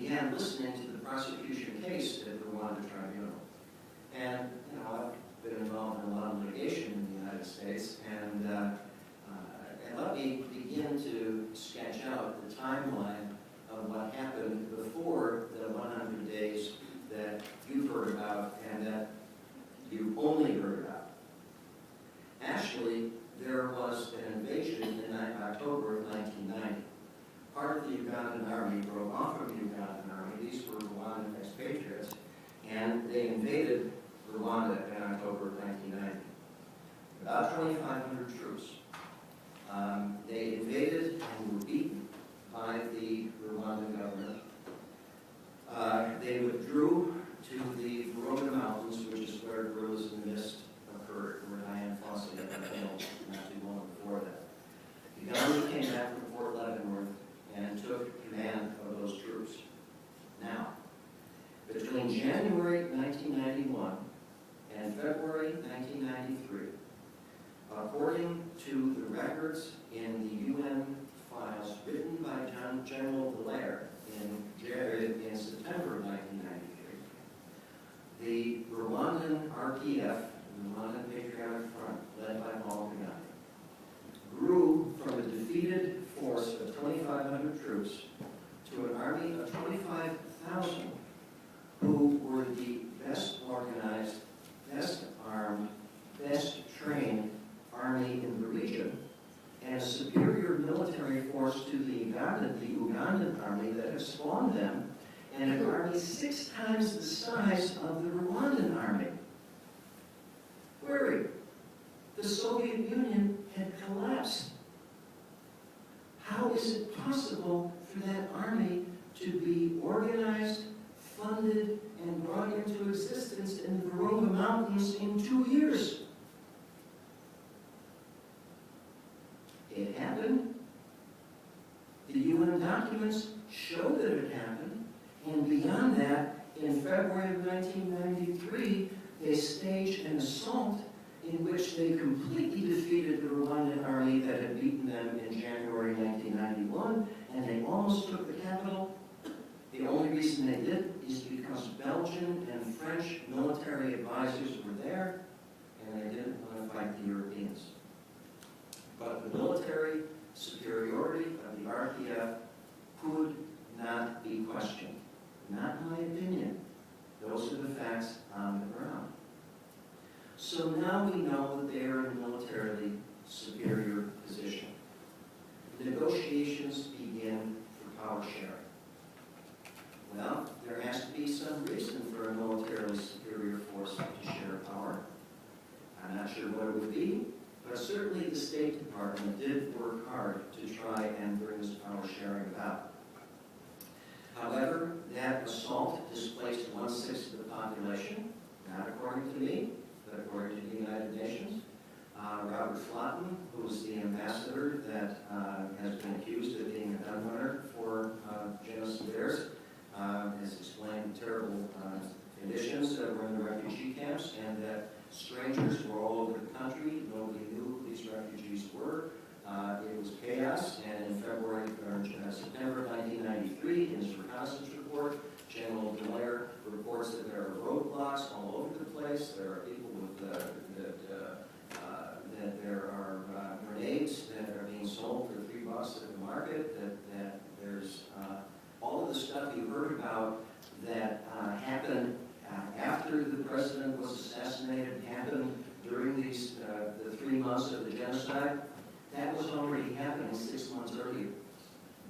began listening to the prosecution case at the Rwanda Tribunal. And, you know, I've been involved in a lot of litigation in the United States, and let me begin to sketch out the timeline of what happened before the 100 days that you've heard about and that you've only heard about. Actually, there was an invasion in October of 1990. Part of the Ugandan army broke off from the Ugandan army. These were Rwandan expatriates, and they invaded Rwanda in October of 1990. About 2,500 troops. They invaded and were beaten by the Rwandan government. They withdrew to the Fordham Mountains, which is where Gorillas in the Mist occurred, where Diane Fossey had been killed not too long before that. Uganda came back from Fort Leavenworth and took command of those troops. Now, between January 1991 and February 1993, according to the records in the UN files written by General Blair in September of 1993, the Rwandan RPF, the Rwandan Patriotic Front, led by Paul Kagame, grew from a defeated force of 2,500 troops to an army of 25,000 who were the best organized, best armed, best trained army in the region, and a superior military force to the Ugandan army that had spawned them, and an army 6 times the size of the Rwandan army. Query: the Soviet Union had collapsed. How is it possible for that army to be organized, funded, and brought into existence in the Virunga Mountains in 2 years? It happened. The UN documents show that it happened. And beyond that, in February of 1993, they staged an assault in which they completely defeated the Rwandan army that had beaten them in January 1991, and they almost took the capital. The only reason they did is because Belgian and French military advisors were there, and they didn't want to fight the Europeans. But the military superiority of the RPF could not be questioned. Not my opinion. Those are the facts on the ground. So now we know that they are in a militarily superior position. Negotiations begin for power sharing. Well, there has to be some reason for a militarily superior force to share power. I'm not sure what it would be, but certainly the State Department did work hard to try and bring this power sharing about. However, that assault displaced 1/6 of the population, not according to me, but according to the United Nations. Robert Flotten, who is the ambassador that has been accused of being a gun runner for genocidaires, has explained the terrible conditions that were in the refugee camps, and that strangers were all over the country. Nobody knew who these refugees were. It was chaos, and in September 1993, in his reconnaissance report, General Erlinder reports that there are roadblocks all over the place. There are people with that there are grenades that are being sold for $3 at the market. That there's all of the stuff you heard about that happened after the president was assassinated, happened during these the 3 months of the genocide. That was already happening 6 months earlier.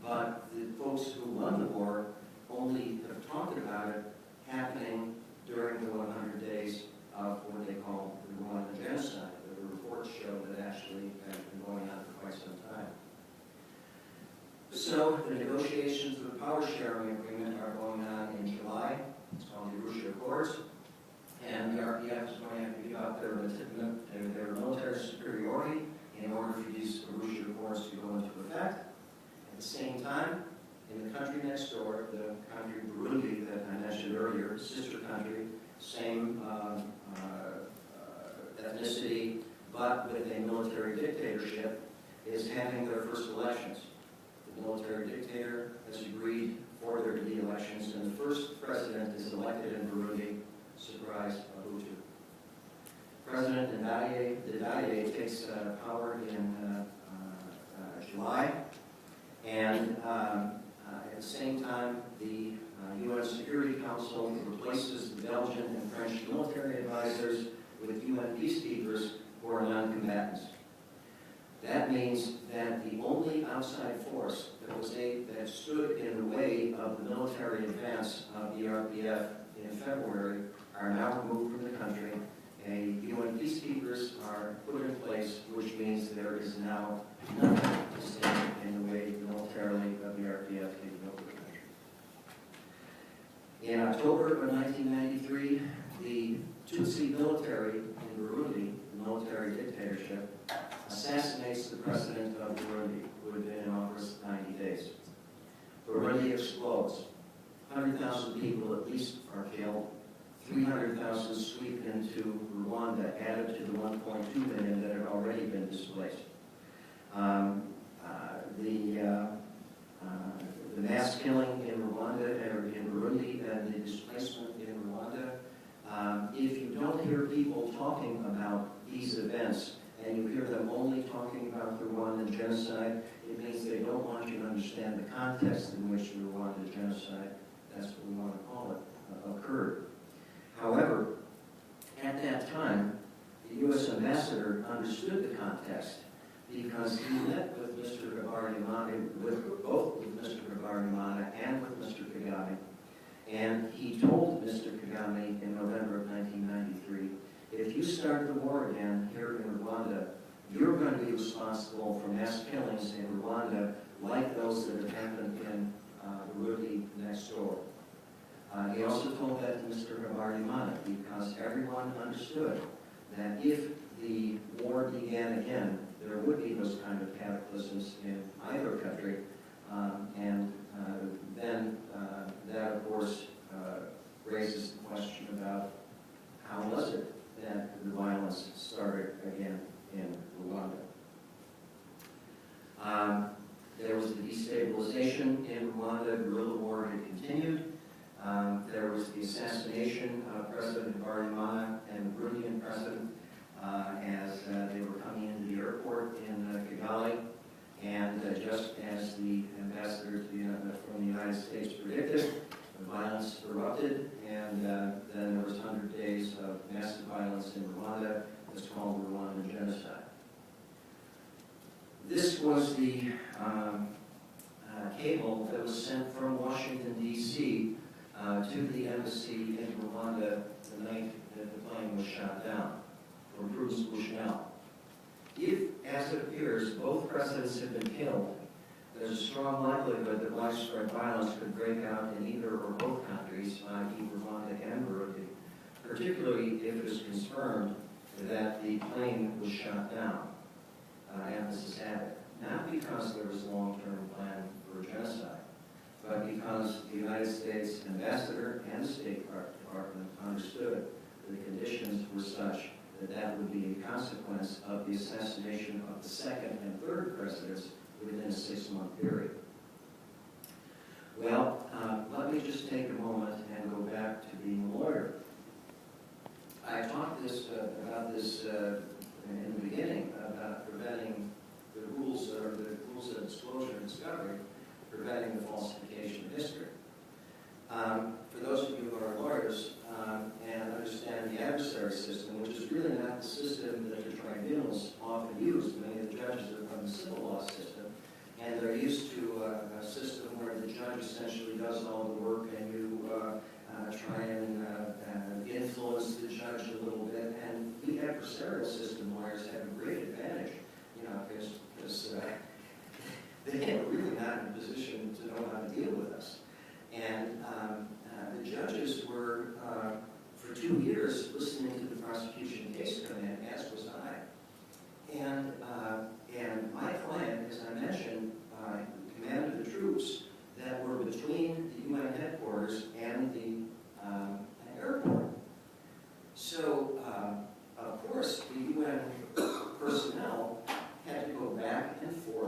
But the folks who won the war only have talked about it happening during the 100 days of what they call the Rwandan genocide. The reports show that actually has been going on for quite some time. So the negotiations for the power sharing agreement are going on in July. It's called the Arusha Accords. And the RPF is going to have to give up their military superiority in order for these Arusha Accords to go into effect. At the same time, in the country next door, the country Burundi that I mentioned earlier, sister country, same ethnicity, but with a military dictatorship, is having their first elections. The military dictator has agreed for there to be elections, and the first president is elected in Burundi, surprise, Mobutu. President Ndadaye takes power in July, and at the same time, the UN Security Council replaces the Belgian and French military advisors with UN peacekeepers who are non-combatants. That means that the only outside force that stood in the way of the military advance of the RPF in February are now removed from the country. UN peacekeepers are put in place, which means there is now nothing to stand in the way militarily of the RPF taking over the country. In October of 1993, the Tutsi military in Burundi, the military dictatorship, assassinates the president of Burundi, who had been in office 90 days. Burundi explodes. 100,000 people at least are killed. 300,000 sweep into Rwanda, added to the 1.2 million that had already been displaced. The mass killing in Rwanda, or in Burundi, and the displacement in Rwanda, if you don't hear people talking about these events, and you hear them only talking about the Rwandan genocide, it means they don't want you to understand the context in which the Rwandan genocide, that's what we want to call it, occurred. However, at that time, the U.S. ambassador understood the context because he met with Mr. Habyarimana, both with Mr. Habyarimana and with Mr. Kagame, and he told Mr. Kagame in November of 1993, if you start the war again here in Rwanda, you're going to be responsible for mass killings in Rwanda like those that have happened in Burundi next door. He also told that to Mr. Habyarimana because everyone understood that if the war began again, there would be those kind of cataclysms in either country, and then that, of course, raises the question about how was it that the violence started again in Rwanda. There was the destabilization in Rwanda, guerrilla war had continued. There was the assassination of President Habyarimana and the Burundian president as they were coming into the airport in Kigali. And just as the ambassador from the United States predicted, the violence erupted, and then there was 100 days of massive violence in Rwanda. It's called the Rwandan genocide. This was the cable that was sent from Washington, D.C. To the embassy in Rwanda the night that the plane was shot down, from Bruce Bushnell. If, as it appears, both presidents have been killed, there's a strong likelihood that widespread violence could break out in either or both countries, i.e. Rwanda and Burundi, particularly if it is confirmed that the plane was shot down. Emphasis added. Not because there was a long-term plan for a genocide, but because the United States ambassador and the State Department understood the conditions were such that that would be a consequence of the assassination of the second and third presidents within a 6-month period. Well, let me just take a moment and go back to being a lawyer. I talked about this in the beginning, about preventing the rules of disclosure and discovery, preventing the falsification of history. For those of you who are lawyers and understand the adversary system, which is really not the system that the tribunals often use. Many of the judges are from the civil law system, and they're used to a system where the judge essentially does all the work and you try and influence the judge a little bit. And the adversarial system lawyers have a great advantage, because they are really not in a position to know how to deal with us. And the judges were, for 2 years, listening to the prosecution case